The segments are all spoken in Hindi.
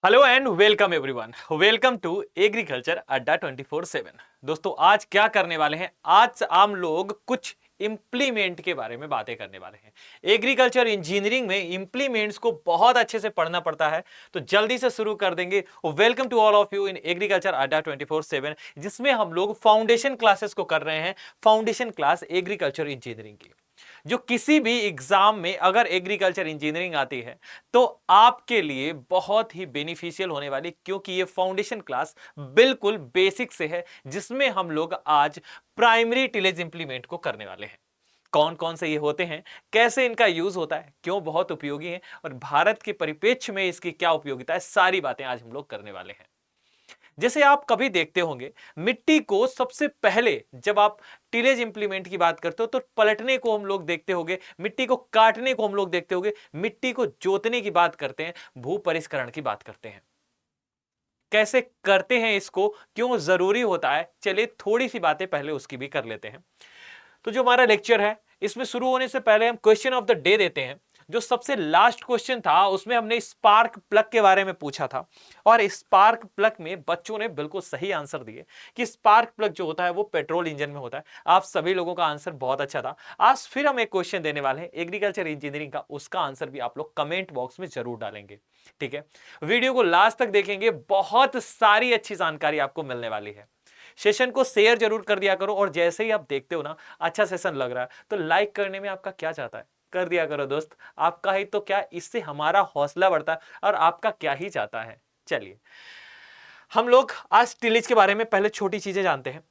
Hello and welcome everyone. Welcome to agriculture Adda 24/7। दोस्तों आज क्या करने वाले हैं? आज हम लोग कुछ इंप्लीमेंट के बारे में बातें करने वाले हैं। एग्रीकल्चर इंजीनियरिंग में इंप्लीमेंट्स को बहुत अच्छे से पढ़ना पड़ता है, तो जल्दी से शुरू कर देंगे। Welcome to all of you in agriculture Adda 24/7, जिसमें हम लोग फाउंडेशन क्लासेस को कर रहे हैं। फाउंडेशन क्लास एग्रीकल्चर इंजीनियरिंग की, जो किसी भी एग्जाम में अगर एग्रीकल्चर इंजीनियरिंग आती है तो आपके लिए बहुत ही बेनिफिशियल होने वाली, क्योंकि ये फाउंडेशन क्लास बिल्कुल बेसिक से है, जिसमें हम लोग आज प्राइमरी टिलेज इंप्लीमेंट को करने वाले हैं। कौन कौन से ये होते हैं, कैसे इनका यूज होता है, क्यों बहुत उपयोगी है और भारत के परिप्रेक्ष्य में इसकी क्या उपयोगिता है, सारी बातें आज हम लोग करने वाले हैं। जैसे आप कभी देखते होंगे, मिट्टी को सबसे पहले जब आप टिलेज इंप्लीमेंट की बात करते हो तो पलटने को हम लोग देखते होंगे, मिट्टी को काटने को हम लोग देखते होंगे, मिट्टी को जोतने की बात करते हैं, भू परिष्करण की बात करते हैं। कैसे करते हैं इसको, क्यों जरूरी होता है, चलिए थोड़ी सी बातें पहले उसकी भी कर लेते हैं। तो जो हमारा लेक्चर है, इसमें शुरू होने से पहले हम क्वेश्चन ऑफ द डे देते हैं। जो सबसे लास्ट क्वेश्चन था उसमें हमने स्पार्क प्लग के बारे में पूछा था, और स्पार्क प्लग में बच्चों ने बिल्कुल सही आंसर दिए कि स्पार्क प्लग जो होता है वो पेट्रोल इंजन में होता है। आप सभी लोगों का आंसर बहुत अच्छा था। आज फिर हम एक क्वेश्चन देने वाले हैं एग्रीकल्चर इंजीनियरिंग का, उसका आंसर भी आप लोग कमेंट बॉक्स में जरूर डालेंगे। ठीक है, वीडियो को लास्ट तक देखेंगे, बहुत सारी अच्छी जानकारी आपको मिलने वाली है। सेशन को शेयर जरूर कर दिया करो, और जैसे ही आप देखते हो ना अच्छा सेशन लग रहा है तो लाइक करने में आपका क्या जाता है, कर दिया करो दोस्त। आपका ही तो क्या, इससे हमारा हौसला बढ़ता है, और आपका क्या ही जाता है। चलिए हम लोग आज टिलेज के बारे में पहले छोटी चीजें जानते हैं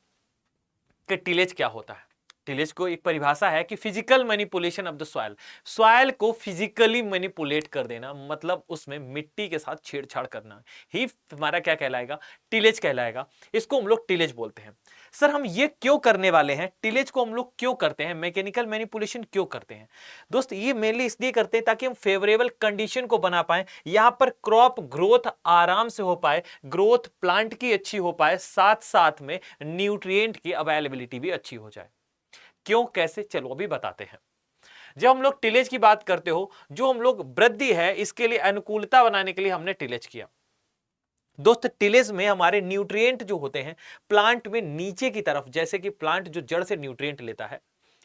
कि टिलेज क्या होता है। टिलेज को एक परिभाषा है कि physical manipulation of the soil. Soil को फिजिकली मैनिपुलेट कर देना, मतलब उसमें मिट्टी के साथ छेड़छाड़ करना ही हमारा क्या कहलाएगा, टिलेज कहलाएगा। इसको हम लोग टिलेज बोलते हैं। सर हम ये क्यों करने वाले हैं, टिलेज को हम लोग क्यों करते हैं, मैकेनिकल मैनिपुलेशन क्यों करते हैं? दोस्त ये मेनली इसलिए करते हैं ताकि हम फेवरेबल कंडीशन को बना पाए, यहां पर क्रॉप ग्रोथ आराम से हो पाए, ग्रोथ प्लांट की अच्छी हो पाए, साथ साथ में न्यूट्रिएंट की अवेलेबिलिटी भी अच्छी हो जाए। क्यों, कैसे, चलो अभी बताते हैं। जब हम लोग टिलेज की बात करते हो, जो हम लोग वृद्धि है इसके लिए अनुकूलता बनाने के लिए हमने टिलेज किया। दोस्त टिलेज में हमारे न्यूट्रिएंट जो होते हैं प्लांट में नीचे की तरफ, जैसे कि प्लांट जो जड़ से न्यूट्रिएंट लेता है,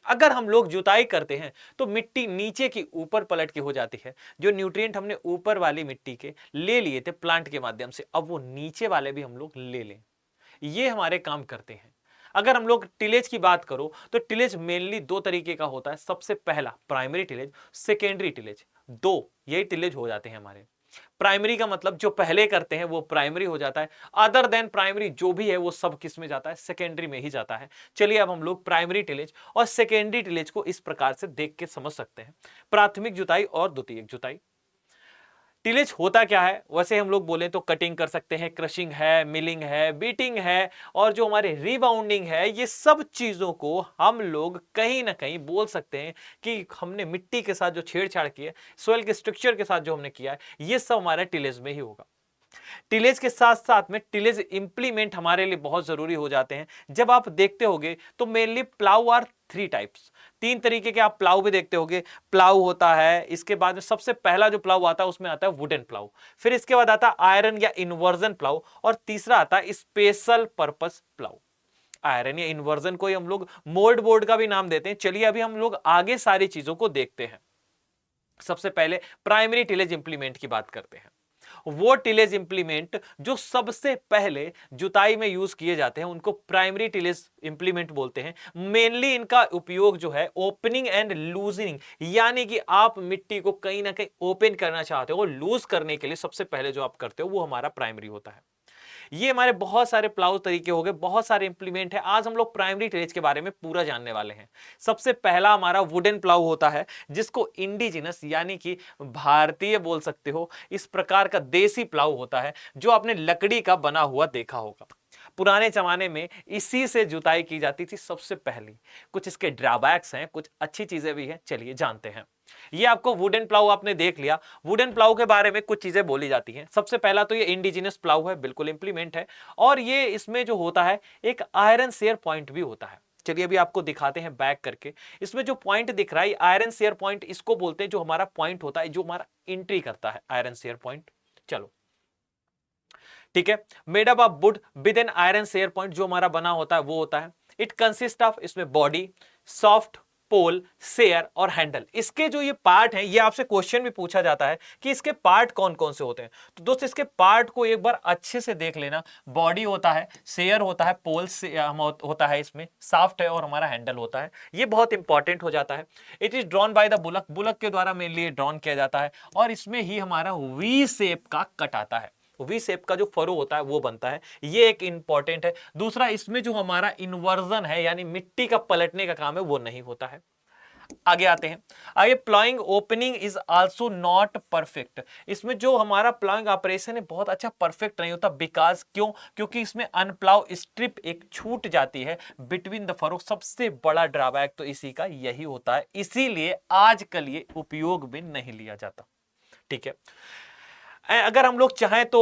अगर हम लोग जुताई करते हैं तो मिट्टी नीचे की ऊपर पलट के हो जाती है। जो न्यूट्रिएंट हमने ऊपर वाली मिट्टी के ले लिए थे प्लांट के माध्यम से, अब वो नीचे वाले भी हम लोग ले लें, ये हमारे काम करते हैं। अगर हम लोग टिलेज की बात करो तो टिलेज मेनली दो तरीके का होता है। सबसे पहला प्राइमरी टिलेज, सेकेंडरी टिलेज, दो यही टिलेज हो जाते हैं हमारे। प्राइमरी का मतलब जो पहले करते हैं वो प्राइमरी हो जाता है, अदर देन प्राइमरी जो भी है वो सब किस में जाता है, सेकेंडरी में ही जाता है। चलिए अब हम लोग प्राइमरी टिलेज और सेकेंडरी टिलेज को इस प्रकार से देख के समझ सकते हैं। प्राथमिक जुताई और द्वितीयक जुताई। टिलेज होता क्या है, वैसे हम लोग बोले तो कटिंग कर सकते हैं, क्रशिंग है, मिलिंग है, बीटिंग है, और जो हमारे रिबाउंडिंग है, ये सब चीजों को हम लोग कहीं ना कहीं बोल सकते हैं कि हमने मिट्टी के साथ जो छेड़छाड़ की है, सोयल के स्ट्रक्चर के साथ जो हमने किया है, ये सब हमारा टिलेज में ही होगा। टिलेज के साथ साथ में टिलेज इंप्लीमेंट हमारे लिए बहुत जरूरी हो जाते हैं। जब आप देखते होगे तो mainly plough are three types, तीन तरीके के आप प्लाऊ भी देखते होगे। प्लाऊ होता है, इसके बाद में सबसे पहला जो प्लाऊ आता है उसमें आता है वुडन प्लाऊ, फिर इसके बाद आता है आयरन या इन्वर्जन प्लाऊ, और तीसरा आता है स्पेशल पर्पस प्लाऊ। आयरन या इन्वर्जन को ही हम लोग मोल्ड बोर्ड का भी नाम देते हैं। चलिए अभी हम लोग आगे सारी चीजों को देखते हैं। सबसे पहले प्राइमरी टिलेज इंप्लीमेंट की बात करते हैं। वो टिलेज इंप्लीमेंट जो सबसे पहले जुताई में यूज किए जाते हैं उनको प्राइमरी टिलेज इंप्लीमेंट बोलते हैं। मेनली इनका उपयोग जो है ओपनिंग एंड लूजनिंग, यानी कि आप मिट्टी को कहीं ना कहीं ओपन करना चाहते हो, लूज करने के लिए सबसे पहले जो आप करते हो वो हमारा प्राइमरी होता है। ये हमारे बहुत सारे प्लाऊ तरीके हो गए, बहुत सारे इंप्लीमेंट है। आज हम लोग प्राइमरी टिलेज के बारे में पूरा जानने वाले हैं। सबसे पहला हमारा वुडन प्लाऊ होता है, जिसको इंडिजिनस यानी कि भारतीय बोल सकते हो, इस प्रकार का देसी प्लाऊ होता है जो आपने लकड़ी का बना हुआ देखा होगा। पुराने जमाने में इसी से जुताई की जाती थी सबसे पहली। कुछ इसके ड्रॉबैक्स हैं, कुछ अच्छी चीजें भी हैं, चलिए जानते हैं। ये आपको वुडन प्लाऊ आपने देख लिया। वुडन प्लाऊ के बारे में कुछ चीजें बोली जाती हैं। सबसे पहला तो ये इंडिजिनस प्लाऊ है, बिल्कुल इंप्लीमेंट है, और ये इसमें जो होता है एक आयरन शेयर पॉइंट भी होता है। चलिए अभी आपको दिखाते हैं बैक करके। इसमें जो पॉइंट दिख रहा है आयरन शेयर पॉइंट, इसको बोलते हैं जो हमारा पॉइंट होता है जो हमारा एंट्री करता है, आयरन शेयर पॉइंट। चलो ठीक है। Made up of would with an iron share point, जो हमारा बना होता है वो होता है। इट कंसिस्ट ऑफ, इसमें बॉडी, सॉफ्ट, पोल, शेयर और हैंडल। इसके जो ये पार्ट हैं, ये आपसे क्वेश्चन भी पूछा जाता है कि इसके पार्ट कौन कौन से होते हैं। तो दोस्त इसके पार्ट को एक बार अच्छे से देख लेना। बॉडी होता है, शेयर होता है, पोल होता है, इसमें सॉफ्ट है और हमारा हैंडल होता है। ये बहुत इंपॉर्टेंट हो जाता है। It is drawn by the bullock, bullock के द्वारा मेनली ड्रॉन किया जाता है और इसमें ही हमारा वी शेप का कट आता है। वी शेप का जो फरो होता है वो बनता है। ये एक इंपॉर्टेंट है। दूसरा, इसमें जो हमारा इन्वर्जन है यानी मिट्टी का पलटने का काम है वो नहीं होता है। आगे आते हैं। आगे, प्लाइंग opening is also not perfect. इसमें जो हमारा प्लाइंग ऑपरेशन है बहुत अच्छा परफेक्ट नहीं होता। बिकॉज क्यों? क्योंकि इसमें अनप्लाउ स्ट्रिप एक छूट जाती है बिटवीन द फरो। सबसे बड़ा ड्रॉबैक तो इसी का यही होता है, इसीलिए आजकल ये उपयोग में नहीं लिया जाता। ठीक है। अगर हम लोग चाहें तो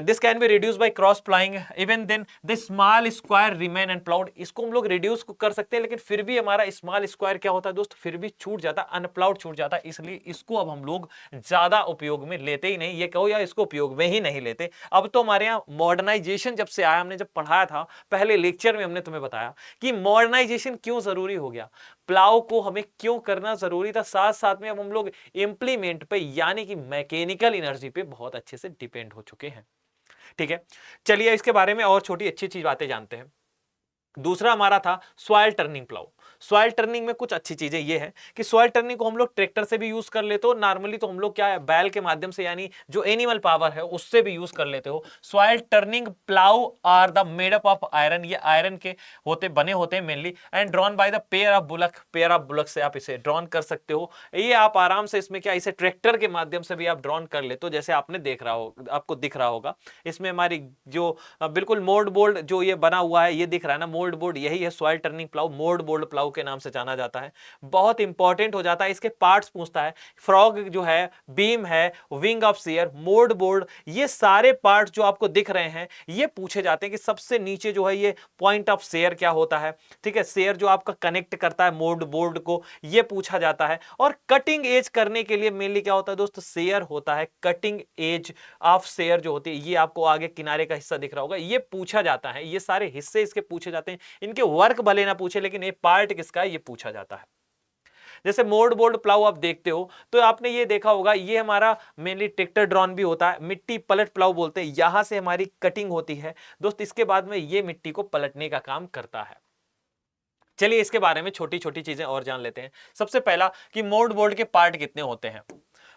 this can be reduce by cross plying, even then the small square remain unploughed. इसको हम लोग रिड्यूस कर सकते हैं, लेकिन फिर भी हमारा स्मॉल स्क्वायर क्या होता है दोस्त, फिर भी छूट जाता है, अनप्लाउड छूट जाता है। इसलिए इसको अब हम लोग ज्यादा उपयोग में लेते ही नहीं, ये कहो या इसको उपयोग में ही नहीं लेते। अब तो हमारे यहाँ मॉडर्नाइजेशन जब से आया, हमने जब पढ़ाया था पहले लेक्चर में, हमने तुम्हें बताया कि मॉडर्नाइजेशन क्यों जरूरी हो गया, प्लाव को हमें क्यों करना जरूरी था। साथ साथ में अब हम लोग इंप्लीमेंट पे यानी कि मैकेनिकल एनर्जी पे बहुत अच्छे से डिपेंड हो चुके हैं। ठीक है, चलिए इसके बारे में और छोटी अच्छी चीज बातें जानते हैं। दूसरा हमारा था soil turning plough. Soil turning में कुछ अच्छी चीजें ये है कि सॉइल टर्निंग को हम लोग ट्रैक्टर से भी यूज कर लेते हो, नॉर्मली तो हम लोग क्या है बैल के माध्यम से यानी जो एनिमल पावर है उससे भी यूज कर लेते हो। Soil turning plough are the made up of iron, ये आयरन के बने होते हैं mainly, and drawn by the pair of bullock. Pair of bullock से आप इसे ड्रॉन कर सकते हो। ये आप आराम से इसमें क्या इसे ट्रैक्टर के माध्यम से भी आप ड्रॉन कर लेते हो, जैसे आपने देख रहा हो, आपको दिख रहा होगा इसमें हमारी जो बिल्कुल मोल्ड बोल्ड जो ये बना हुआ है, ये दिख रहा है ना मोल्ड बोर्ड, यही है soil turning plough. Mould bold plough के नाम से जाना जाता है। बहुत इंपॉर्टेंट हो जाता है। इसके पार्ट्स पूछता है, फ्रॉग जो है, बीम है, wing of share, mould board, ये सारे पार्ट्स जो आपको दिख रहे हैं ये पूछे जाते हैं कि सबसे नीचे जो है ये पॉइंट ऑफ शेयर क्या होता है। ठीक है, शेयर जो आपका कनेक्ट करता है मोल्ड बोर्ड को, ये पूछा जाता है। और कटिंग एज करने के लिए मेनली क्या होता है दोस्त, शेयर होता है। कटिंग एज ऑफ शेयर जो होती है, ये आपको आगे किनारे का हिस्सा दिख रहा होगा, ये पूछा जाता है। ये सारे हिस्से इसके पूछे जाते हैं। इनके वर्क भले ना पूछे, लेकिन ये पार्ट किसका है ये पूछा जाता है। जैसे मोल्ड बोल्ड प्लाऊ आप देखते हो तो आपने ये देखा होगा, ये हमारा मेनली ट्रैक्टर ड्रॉन भी होता है, मिट्टी पलट प्लाऊ बोलते हैं। यहां से हमारी कटिंग होती है दोस्त, इसके बाद में ये मिट्टी को पलटने का काम करता है। चलिए इसके बारे में छोटी छोटी चीजें और जान लेते हैं। सबसे पहला कि मोल्ड बोर्ड के पार्ट कितने होते हैं।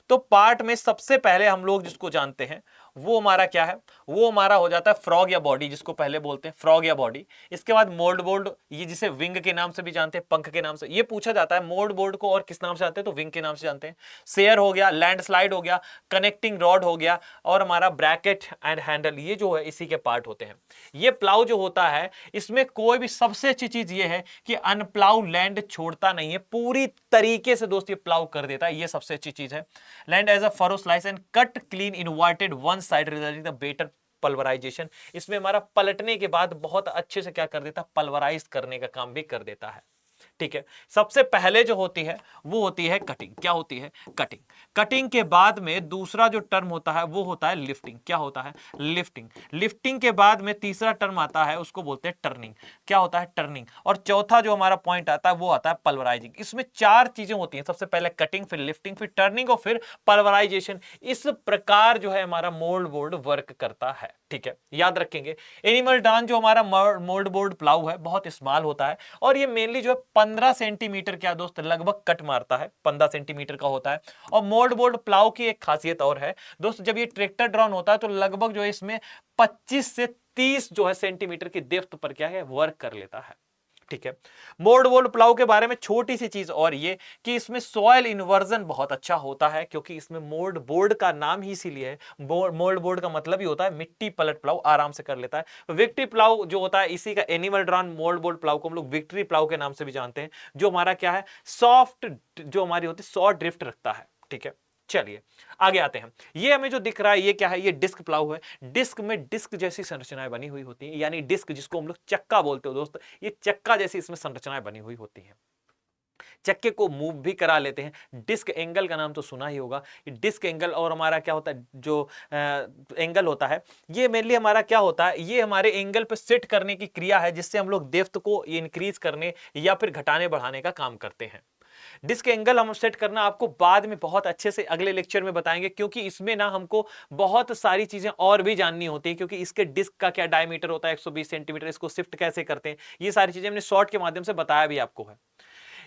तो पार्ट में सबसे पहले हम लोग जिसको जानते हैं वो हमारा क्या है, वो हमारा हो जाता है फ्रॉग या बॉडी, जिसको पहले बोलते हैं फ्रॉग या बॉडी। इसके बाद मोल्ड बोर्ड, ये जिसे विंग के नाम से भी जानते हैं, पंख के नाम से, ये पूछा जाता है। मोल्ड बोर्ड को और किस नाम से जानते हैं, तो विंग के नाम से जानते हैं। शेयर हो गया, लैंडस्लाइड हो गया, कनेक्टिंग रॉड हो गया, और हमारा ब्रैकेट एंड हैंडल, ये जो है इसी के पार्ट होते हैं। ये प्लाउ जो होता है इसमें कोई भी, सबसे अच्छी चीज ये है कि अनप्लाउ लैंड छोड़ता नहीं है, पूरी तरीके से दोस्त ये प्लाउ कर देता है, ये सबसे अच्छी चीज है। Land as a furrow slice and cut clean inverted one side resulting the better pulverisation. इसमें हमारा पलटने के बाद बहुत अच्छे से क्या कर देता है, पल्वराइज करने का काम भी कर देता है। ठीक है, सबसे पहले जो होती है वो होती है कटिंग। क्या होती है, कटिंग। कटिंग के बाद में दूसरा जो टर्म होता है वो होता है लिफ्टिंग। क्या होता है, लिफ्टिंग। लिफ्टिंग के बाद में तीसरा टर्म आता है उसको बोलते हैं टर्निंग। क्या होता है, टर्निंग। और चौथा जो हमारा पॉइंट आता है वो आता है पल्वराइजिंग। इसमें चार चीजें होती हैं, सबसे पहले कटिंग, फिर लिफ्टिंग, फिर टर्निंग और फिर पल्वराइजेशन। इस प्रकार जो है हमारा मोल्ड बोर्ड वर्क करता है। ठीक है, याद रखेंगे। एनिमल डाउन जो हमारा मोल्ड बोर्ड प्लाऊ है बहुत स्मॉल होता है, और ये मेनली जो है 15 सेंटीमीटर क्या दोस्त लगभग कट मारता है, 15 सेंटीमीटर का होता है। और मोल्ड बोर्ड प्लाऊ की एक खासियत और है दोस्त, जब ये ट्रैक्टर ड्रॉन होता है तो लगभग जो है इसमें 25 से 30 जो है सेंटीमीटर की डेप्थ पर क्या है वर्क कर लेता है। ठीक है, मोल्ड बोर्ड प्लाऊ के बारे में छोटी सी चीज और ये कि इसमें सॉइल इन्वर्जन बहुत अच्छा होता है, क्योंकि इसमें मोल्ड बोर्ड का नाम ही इसीलिए है। मोल्ड बोर्ड का मतलब ही होता है मिट्टी पलट प्लाऊ, आराम से कर लेता है। विक्ट्री प्लाऊ जो होता है इसी का animal drawn mould board plough को हम लोग विक्ट्री प्लाऊ के नाम से भी जानते हैं, जो हमारा क्या है सॉफ्ट, जो हमारी होती है सॉफ्ट ड्रिफ्ट रखता है। ठीक है, चलिए आगे आते हैं। ये हमें जो दिख रहा है ये क्या है, ये डिस्क प्लाऊ है। डिस्क में डिस्क जैसी संरचनाएं बनी हुई होती हैं, यानी डिस्क जिसको हम लोग चक्का बोलते हो दोस्त, ये चक्का जैसी इसमें संरचनाएं बनी हुई होती हैं। चक्के को मूव भी करा लेते हैं। डिस्क एंगल का नाम तो सुना ही होगा। डिस्क एंगल और हमारा क्या होता है, जो एंगल होता है, ये मेनली हमारा क्या होता है, ये हमारे एंगल पे सेट करने की क्रिया है, जिससे हम लोग डेप्थ को इंक्रीज करने या फिर घटाने बढ़ाने का काम करते हैं। डिस्क एंगल हम सेट करना आपको बाद में बहुत अच्छे से अगले लेक्चर में बताएंगे, क्योंकि इसमें ना हमको बहुत सारी चीजें और भी जाननी होती है, क्योंकि इसके डिस्क का क्या डायमीटर होता है 120 सेंटीमीटर, इसको शिफ्ट कैसे करते हैं, ये सारी चीजें हमने शॉर्ट के माध्यम से बताया भी आपको है।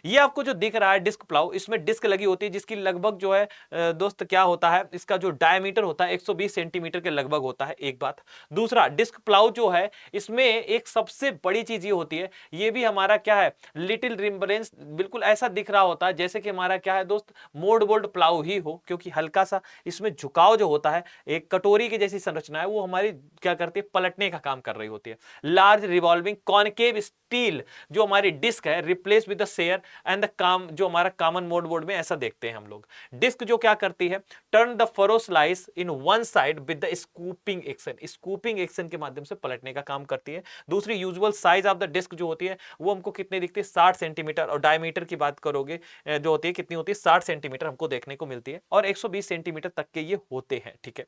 ये आपको जो दिख रहा है डिस्क प्लाउ, इसमें डिस्क लगी होती है, जिसकी लगभग जो है दोस्त क्या होता है, इसका जो डायमीटर होता है 120 सेंटीमीटर के लगभग होता है, एक बात। दूसरा, डिस्क प्लाउ जो है इसमें एक सबसे बड़ी चीज ये होती है, ये भी हमारा क्या है, लिटिल रिम्बलेंस, बिल्कुल ऐसा दिख रहा होता है जैसे कि हमारा क्या है दोस्त, मोड बोल्ड प्लाउ ही हो, क्योंकि हल्का सा इसमें झुकाव जो होता है, एक कटोरी की जैसी संरचना है, वो हमारी क्या करती है, पलटने का काम कर रही होती है। लार्ज रिवॉल्विंग कॉनकेव स्टील जो हमारी डिस्क है, replace with the share and the काम, जो हमारा कॉमन मोड बोर्ड में ऐसा देखते हैं हम लोग। डिस्क जो क्या करती है, turn the furrow slice in one side with the scooping action, scooping action के माध्यम से पलटने का काम करती है। दूसरी, usual size of the disc जो होती है वो हमको कितनी दिखती है, 60 सेंटीमीटर, और डायमीटर की बात करोगे जो होती है कितनी होती है, 60 सेंटीमीटर हमको देखने को मिलती है, और 120 सेंटीमीटर तक के ये होते हैं, ठीक है।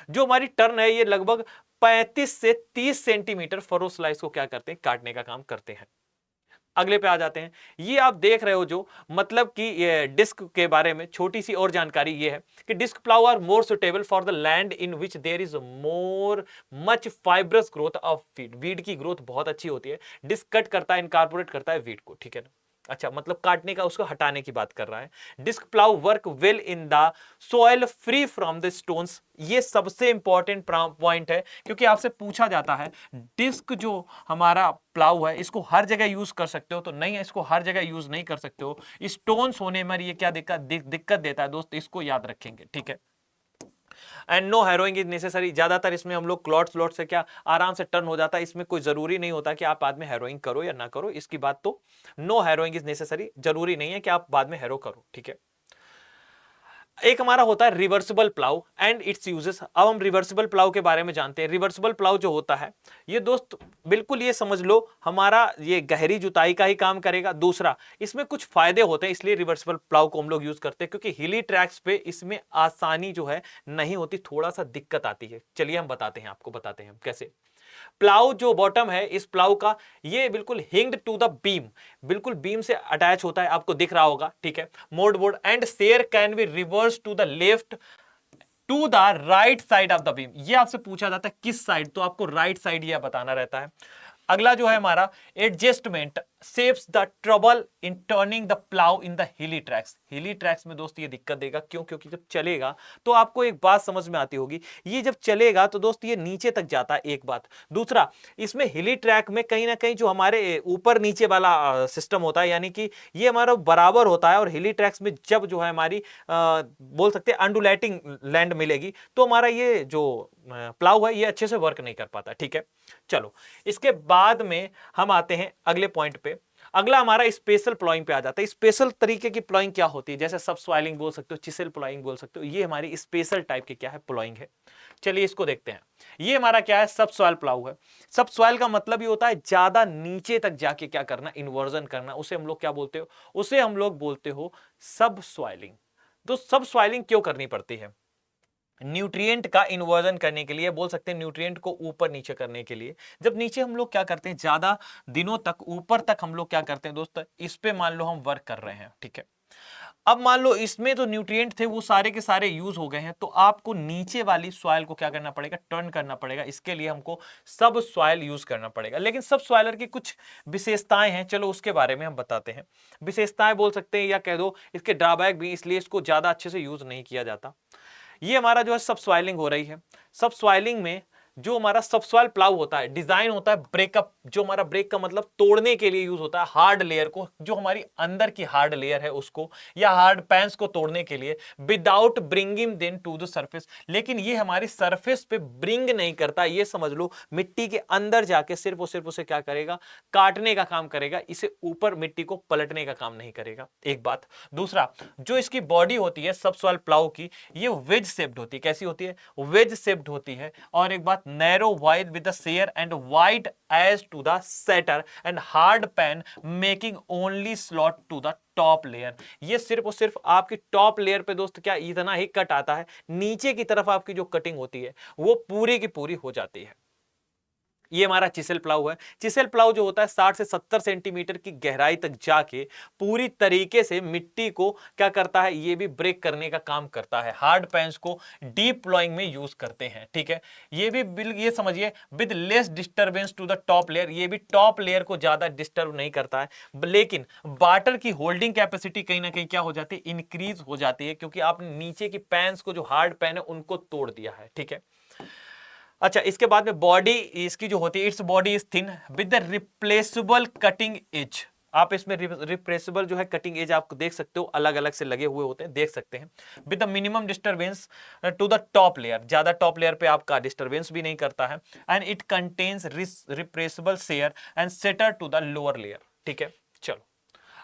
जो हमारी टर्न है ये लगभग 35 से 30 सेंटीमीटर फरो स्लाइस को क्या करते हैं, काटने का काम करते हैं। अगले पे आ जाते हैं। ये आप देख रहे हो जो, मतलब कि ये डिस्क के बारे में छोटी सी और जानकारी ये है कि disc plough are more suitable for the land in which there is more much fibrous growth of weed, weed की ग्रोथ बहुत अच्छी होती है। डिस्क कट करता है, इनकॉर्पोरेट करता है वीड को, ठीक है ना। अच्छा, मतलब काटने का, उसको हटाने की बात कर रहा है। Disc plough work well in the soil free from the stones, ये सबसे इंपॉर्टेंट पॉइंट है, क्योंकि आपसे पूछा जाता है डिस्क जो हमारा प्लाउ है इसको हर जगह यूज कर सकते हो, तो नहीं है, इसको हर जगह यूज नहीं कर सकते हो, स्टोन्स होने में ये क्या दिक्कत देता है दोस्त, इसको याद रखेंगे, ठीक है। And no harrowing is necessary, ज्यादातर इसमें हम लोग क्लॉट स्लॉट से क्या आराम से टर्न हो जाता है, इसमें कोई जरूरी नहीं होता कि आप बाद में हैरोइंग करो या ना करो, इसकी बात तो नो हैरोइंग इज नेसेसरी, जरूरी नहीं है कि आप बाद में हैरो करो, ठीक है। एक हमारा होता है reversible plough and it's uses. अब हम रिवर्सिबल प्लाउ के बारे में जानते हैं। रिवर्सिबल प्लाउ जो होता है ये दोस्त बिल्कुल ये समझ लो हमारा ये गहरी जुताई का ही काम करेगा। दूसरा, इसमें कुछ फायदे होते हैं, इसलिए रिवर्सिबल प्लाउ को हम लोग यूज करते हैं, क्योंकि हिली ट्रैक्स पे इसमें आसानी जो है नहीं होती, थोड़ा सा दिक्कत आती है। चलिए हम बताते हैं, आपको बताते हैं कैसे। प्लाउ जो बॉटम है इस प्लाउ का, ये बिल्कुल हिंग्ड टू द बीम, बिल्कुल बीम से अटैच होता है, आपको दिख रहा होगा, ठीक है। Mould board and share can be reverse to the left to the right side of the beam. ये आपसे पूछा जाता है किस साइड, तो आपको राइट साइड यह बताना रहता है। अगला जो है हमारा adjustment saves the trouble in turning the plough in the hilly tracks. हिली ट्रैक्स में दोस्त ये दिक्कत देगा, क्यों? क्योंकि जब चलेगा तो आपको एक बात समझ में आती होगी, ये जब चलेगा तो दोस्त ये नीचे तक जाता है, एक बात। दूसरा, इसमें हिली ट्रैक में कहीं ना कहीं जो हमारे ऊपर नीचे वाला सिस्टम होता है, यानी कि ये हमारा बराबर होता है, और हिली ट्रैक्स में जब जो है हमारी बोल सकते हैं अंडुलेटिंग लैंड मिलेगी, तो हमारा ये जो प्लाउ है ये अच्छे से वर्क नहीं कर पाता, ठीक है। चलो, इसके बाद में हम आते हैं अगले पॉइंट पे। अगला हमारा स्पेशल प्लॉइंग पे आ जाता है। स्पेशल तरीके की प्लॉइंग क्या होती है, जैसे सब सॉइलिंग बोल सकते हो, चिसेल प्लॉइंग बोल सकते हो, ये हमारी स्पेशल टाइप की क्या है, प्लॉइंग है। चलिए इसको देखते हैं। ये हमारा क्या है, सब सॉइल प्लाउ है। सब सॉइल का मतलब ये होता है ज्यादा नीचे तक जाके क्या करना, इन्वर्जन करना, उसे हम लोग क्या बोलते हो, उसे हम लोग बोलते हो सब सॉइलिंग। तो सब सॉइलिंग क्यों करनी पड़ती है? न्यूट्रिएंट का इन्वर्जन करने के लिए, बोल सकते हैं न्यूट्रिएंट को ऊपर नीचे करने के लिए। जब नीचे हम लोग क्या करते हैं, ज्यादा दिनों तक ऊपर तक हम लोग क्या करते हैं दोस्त, इस पे मान लो हम वर्क कर रहे हैं, ठीक है। अब मान लो इसमें तो न्यूट्रिएंट थे वो सारे के सारे यूज हो गए हैं, तो आपको नीचे वाली सॉइल को क्या करना पड़ेगा, टर्न करना पड़ेगा। इसके लिए हमको सब सॉइल यूज करना पड़ेगा। लेकिन सब सॉइलर की कुछ विशेषताएं हैं, चलो उसके बारे में हम बताते हैं। विशेषताएं बोल सकते हैं या कह दो इसके ड्रॉबैक भी, इसलिए इसको ज्यादा अच्छे से यूज नहीं किया जाता। ये हमारा जो है सब सॉइलिंग हो रही है। सब सॉइलिंग में जो हमारा सबसॉइल प्लाउ होता है, डिजाइन होता है ब्रेकअप, जो हमारा ब्रेक का मतलब तोड़ने के लिए यूज होता है, हार्ड लेयर को, जो हमारी अंदर की हार्ड लेयर है उसको, या हार्ड पैंस को तोड़ने के लिए, without bringing then to the surface. लेकिन ये हमारी सरफेस पे ब्रिंग नहीं करता, ये समझ लो मिट्टी के अंदर जाके सिर्फ और सिर्फ उसे क्या करेगा, काटने का काम करेगा, इसे ऊपर मिट्टी को पलटने का काम नहीं करेगा, एक बात। दूसरा, जो इसकी बॉडी होती है सबसॉइल प्लाउ की, ये वेज शेप्ड होती है। कैसी होती है? वेज शेप्ड होती है। और एक बात, narrow wide with the shear and wide as to the center and hard pan making only slot to the top layer. ये सिर्फ और सिर्फ आपकी टॉप लेयर पे दोस्त क्या इतना ही कट आता है, नीचे की तरफ आपकी जो कटिंग होती है वो पूरी की पूरी हो जाती है। ये हमारा चिसेल प्लाऊ है। चिसेल प्लाऊ जो होता है 60 से 70 सेंटीमीटर की गहराई तक जाके पूरी तरीके से मिट्टी को क्या करता है, ये भी ब्रेक करने का काम करता है। हार्ड पैंस को डीप प्लॉइंग में यूज करते हैं, ठीक है। ये भी ये समझिए with less disturbance to the top layer, ये भी टॉप लेयर को ज्यादा डिस्टर्ब नहीं करता है, लेकिन वाटर की होल्डिंग कैपेसिटी कहीं ना कहीं क्या हो जाती है, इंक्रीज हो जाती है, क्योंकि आपने नीचे की पैंस को जो हार्ड पैन है उनको तोड़ दिया है, ठीक है। अच्छा, इसके बाद में बॉडी इसकी जो होती है, its body is thin with the replaceable cutting edge. आप इसमें रिप्लेसेबल जो है कटिंग एज आपको देख सकते हो, अलग अलग से लगे हुए होते हैं, देख सकते हैं। With the minimum disturbance to the top layer, ज्यादा टॉप लेयर पे आपका डिस्टर्बेंस भी नहीं करता है। And it contains replaceable share and setter to the lower layer, ठीक है। चलो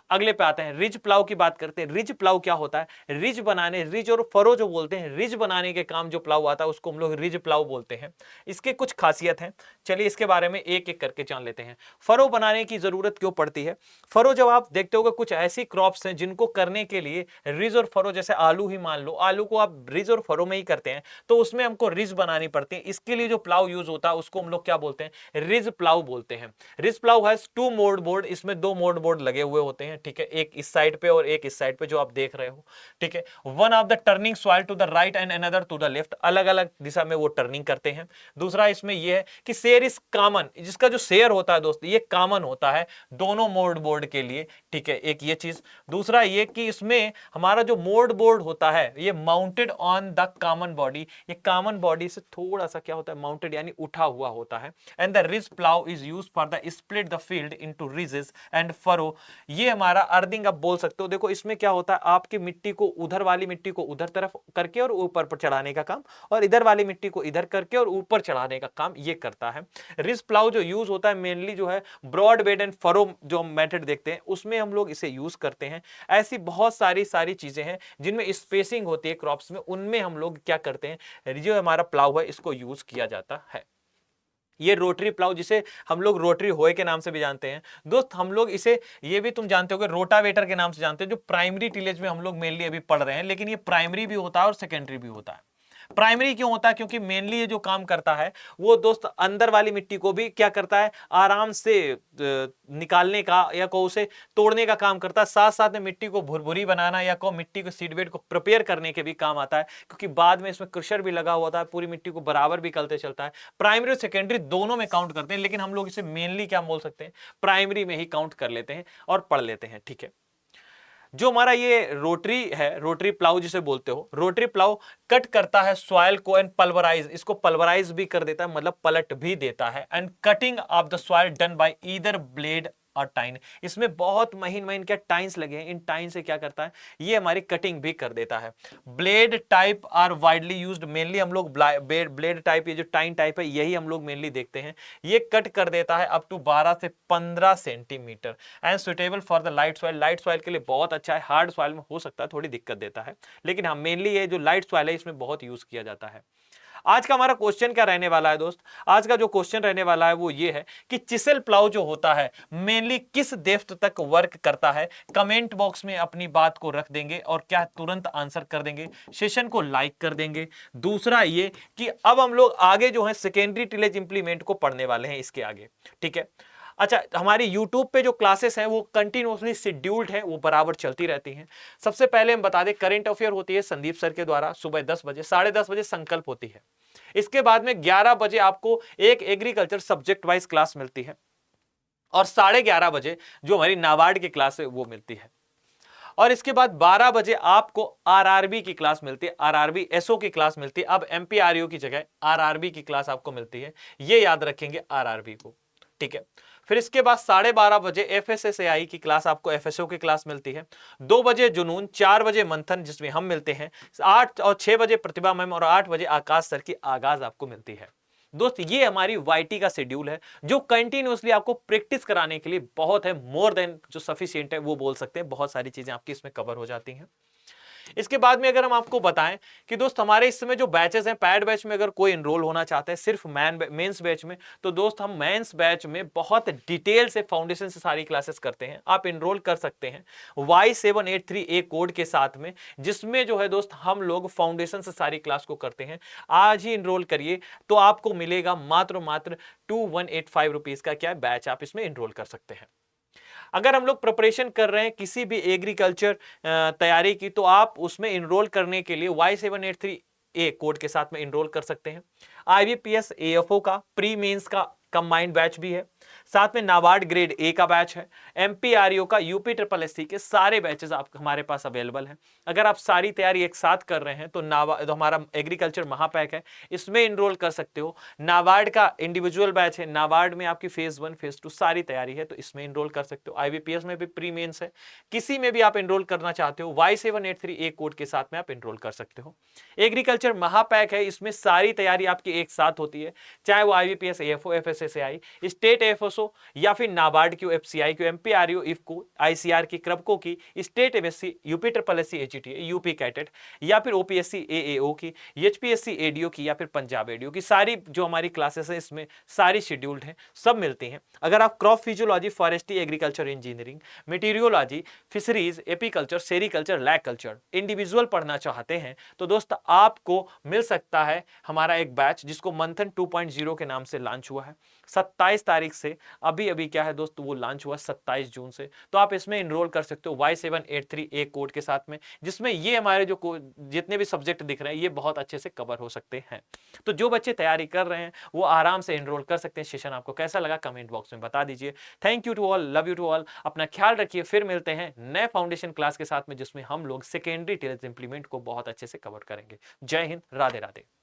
अगले पे आते हैं, रिज प्लाऊ की बात करते हैं। रिज प्लाऊ क्या होता है, रिज बनाने, रिज और फरो जो बोलते हैं, रिज बनाने के काम जो प्लाऊ आता है उसको हम लोग रिज प्लाऊ बोलते हैं। इसके कुछ खासियत हैं, चलिए इसके बारे में एक एक करके जान लेते हैं। फरो बनाने की जरूरत क्यों पड़ती है। फरो जब आप देखते होगे कुछ ऐसी क्रॉप्स हैं जिनको करने के लिए रिज और फरो, जैसे आलू ही मान लो, आलू को आप रिज और फरो में ही करते हैं, तो उसमें हमको रिज बनानी पड़ती है। इसके लिए जो प्लाऊ यूज होता है उसको हम लोग क्या बोलते हैं, रिज प्लाऊ बोलते हैं। Ridge plough has 2 mould board, इसमें 2 मोल्ड बोर्ड लगे हुए होते हैं, ठीक है, एक इस साइड पे और एक इस साइड पे जो आप देख रहे हो, ठीक है। One of the turning soil to the right and another to the left, अलग अलग दिशा में वो टर्निंग करते हैं। दूसरा इसमें ये है कि शेयर इज कॉमन, जिसका जो शेयर होता है दोस्त ये कॉमन होता है दोनों मोल्ड बोर्ड के लिए, ठीक है, एक ये चीज। दूसरा ये कि इसमें हमारा जो मोल्ड बोर्ड होता है ये mounted on the common body, ये कॉमन बॉडी से थोड़ा सा क्या होता है, माउंटेड यानी उठा हुआ होता है। And the ridge plough is used for the split the field into ridges and furrow. ये हमारा अर्थिंग आप बोल सकते हो। देखो इसमें क्या होता है, आपकी मिट्टी को, उधर वाली मिट्टी को उधर तरफ करके और ऊपर पर चढ़ाने का काम, और इधर वाली मिट्टी को इधर करके और ऊपर चढ़ाने का काम ये करता है। रिज प्लाउ जो यूज होता है मेनली जो है ब्रॉड बेड एंड फरो जो मेथड देखते हैं उसमें हम लोग इसे यूज करते हैं। ऐसी बहुत सारी चीजें हैं जिनमें स्पेसिंग होती है क्रॉप्स में, उनमें हम लोग क्या करते हैं, जो हमारा प्लाउ है इसको यूज किया जाता है। ये रोटरी प्लाऊ, जिसे हम लोग रोटरी होए के नाम से भी जानते हैं दोस्त, हम लोग इसे ये भी तुम जानते हो कि रोटावेटर के नाम से जानते हैं, जो प्राइमरी टिलेज में हम लोग मेनली अभी पढ़ रहे हैं। लेकिन ये प्राइमरी भी होता है और सेकेंडरी भी होता है। प्राइमरी क्यों होता है, क्योंकि मेनली ये जो काम करता है वो दोस्त अंदर वाली मिट्टी को भी क्या करता है, आराम से निकालने का या को उसे तोड़ने का काम करता है, साथ साथ में मिट्टी को भुरभुरी बनाना या को मिट्टी को सीड बेड को प्रिपेयर करने के भी काम आता है, क्योंकि बाद में इसमें क्रशर भी लगा हुआ था, पूरी मिट्टी को बराबर भी करते चलता है। प्राइमरी और सेकेंडरी दोनों में काउंट करते हैं, लेकिन हम लोग इसे मेनली क्या बोल सकते हैं, प्राइमरी में ही काउंट कर लेते हैं और पढ़ लेते हैं, ठीक है। जो हमारा ये रोटरी है, रोटरी प्लाऊ जिसे बोलते हो, रोटरी प्लाऊ कट करता है सॉइल को एंड पल्वराइज, इसको पल्वराइज भी कर देता है, मतलब पलट भी देता है। And cutting of the soil done by either blade और टाइन, इसमें बहुत महीन महीन क्या टाइन्स लगे हैं, इन टाइन से क्या करता है, ये हमारी कटिंग भी कर देता है। Blade type are widely used, mainly हम लोग ब्लेड टाइप, ये जो टाइन टाइप है यही हम लोग मेनली देखते हैं। ये कट कर देता है अप टू 12 से 15 centimetre and suitable for the light soil, light soil के लिए बहुत अच्छा है। हार्ड सॉइल में हो सकता है थोड़ी दिक्कत देता है, लेकिन हाँ मेनली ये जो लाइट सॉइल है इसमें बहुत यूज किया जाता है। आज का हमारा क्वेश्चन क्या रहने वाला है दोस्त, आज का जो क्वेश्चन रहने वाला है वो ये है कि चिसेल प्लाऊ जो होता है मेनली किस डेप्थ तक वर्क करता है। कमेंट बॉक्स में अपनी बात को रख देंगे और क्या तुरंत आंसर कर देंगे, सेशन को लाइक कर देंगे। दूसरा ये कि अब हम लोग आगे जो है सेकेंडरी टिलेज इंप्लीमेंट को पढ़ने वाले हैं इसके आगे, ठीक है। अच्छा, हमारी YouTube पे जो क्लासेस हैं वो कंटिन्यूसली शेड्यूल्ड है, वो बराबर चलती रहती हैं। सबसे पहले हम बता दें करंट अफेयर होती है संदीप सर के द्वारा सुबह 10 बजे, 10:30 बजे संकल्प होती है। इसके बाद में 11 बजे आपको एक एग्रीकल्चर सब्जेक्ट वाइज क्लास मिलती है और 11:30 बजे जो हमारी नाबार्ड की क्लास है वो मिलती है। और इसके बाद 12 बजे आपको आरआरबी की क्लास मिलती है, आरआरबी एसओ की क्लास मिलती है। अब एमपीआरयू की जगह आरआरबी की क्लास आपको मिलती है, ये याद रखेंगे आरआरबी को, ठीक है। फिर इसके बाद 12:30 बजे एफएसएसएआई की क्लास, आपको एफएसओ की क्लास मिलती है। 2 बजे जुनून, 4 बजे मंथन जिसमें हम मिलते हैं, 8 और 6 बजे प्रतिभा मैम और 8 बजे आकाश सर की आगाज आपको मिलती है। दोस्त ये हमारी वाईटी का शेड्यूल है जो कंटिन्यूअसली आपको प्रैक्टिस कराने के लिए बहुत है, मोर देन जो सफिशिएंट है वो बोल सकते हैं, बहुत सारी चीजें आपकी इसमें कवर हो जाती हैं। इसके बाद में अगर हम आपको बताएं कि दोस्त हमारे इस समय जो बैचेस हैं, पैड बैच में अगर कोई इनरोल होना चाहता है सिर्फ मेंस बैच में, तो दोस्त हम मेंस बैच में बहुत डिटेल से फाउंडेशन से सारी क्लासेस करते हैं। आप इनरोल कर सकते हैं Y783A कोड के साथ में, जिसमें जो है दोस्त हम लोग फाउंडेशन से सारी क्लास को करते हैं। आज ही इनरोल करिए तो आपको मिलेगा मात्र 2185 रुपीज का क्या बैच, आप इसमें इनरोल कर सकते हैं। अगर हम लोग प्रिपरेशन कर रहे हैं किसी भी एग्रीकल्चर तैयारी की, तो आप उसमें इनरोल करने के लिए Y783A कोड के साथ में इनरोल कर सकते हैं। IBPS AFO का प्री मेंस का कंबाइंड बैच भी है, साथ में नाबार्ड ग्रेड ए का बैच है, MPREO का UPSSC के सारे बैचेस आप हमारे पास अवेलेबल हैं। अगर आप सारी तैयारी एक साथ कर रहे हैं तो हमारा एग्रीकल्चर महापैक है, इसमें इनरोल कर सकते हो। नाबार्ड का इंडिविजुअल बैच है, नाबार्ड में आपकी फेज 1 फेज 2 सारी तैयारी है, तो इसमें इनरोल कर सकते हो। IBPS में भी प्री मेंस है, किसी में भी आप इनरोल करना चाहते हो Y783A कोड के साथ में आप इनरोल कर सकते हो। एग्रीकल्चर महापैक है, इसमें सारी तैयारी आपकी एक साथ होती है, चाहे वो IBPS AFO FSSAI state FSO या फिर नाबार्ड की, FCI की, MPREO इफको, ICR की, क्रबको की, state MSc, UPSSC AGTA, UP CATET या फिर OPSC AAO की, HPSC ADO की या फिर पंजाब ADO की, सारी जो हमारी क्लासेस है इसमें सारी शेड्यूल्ड हैं, सब मिलती हैं। अगर आप crop physiology, forestry, agriculture engineering, meteorology, fisheries, apiculture, sericulture, lac culture individual पढ़ना चाहते हैं तो दोस्त आपको मिल सकता है हमारा एक बैच, जिसको मंथन 2.0 के नाम से लॉन्च हुआ है 27 तारीख से। अभी अभी क्या है दोस्त, वो लॉन्च हुआ 27 जून से, तो आप इसमें इनरोल कर सकते हो Y783A कोड के साथ में, जिसमें ये हमारे जो जितने भी सब्जेक्ट दिख रहे हैं ये बहुत अच्छे से कवर हो सकते हैं। तो जो बच्चे तैयारी कर रहे हैं वो आराम से इनरोल कर सकते हैं। सेशन आपको कैसा लगा कमेंट बॉक्स में बता दीजिए। Thank you to all, love you to all, अपना ख्याल रखिए। फिर मिलते हैं नए फाउंडेशन क्लास के साथ में, जिसमें हम लोग सेकेंडरी टेल्स इंप्लीमेंट को बहुत अच्छे से कवर करेंगे। जय हिंद, राधे राधे।